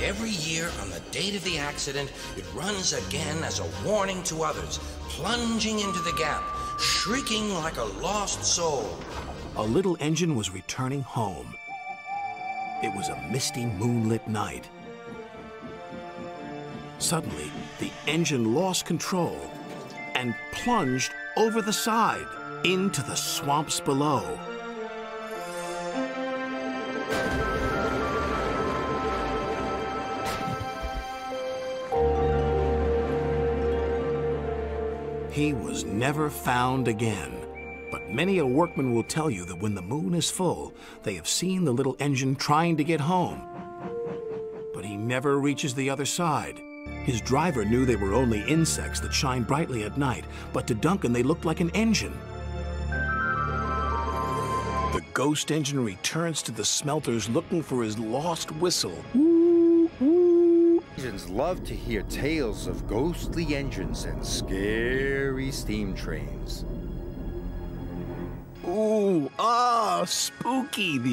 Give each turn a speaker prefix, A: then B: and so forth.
A: like every year on the date of the accident, it runs again as a warning to others, plunging into the gap, shrieking like a lost soul.
B: A little engine was returning home. It was a misty, moonlit night. Suddenly, the engine lost control and plunged over the side into the swamps below. He was never found again. But many a workman will tell you that when the moon is full, they have seen the little engine trying to get home. But he never reaches the other side. His driver knew they were only insects that shine brightly at night, but to Duncan they looked like an engine. The ghost engine returns to the smelters looking for his lost whistle.
C: Engines love to hear tales of ghostly engines and scary steam trains.
B: Ooh, spooky, the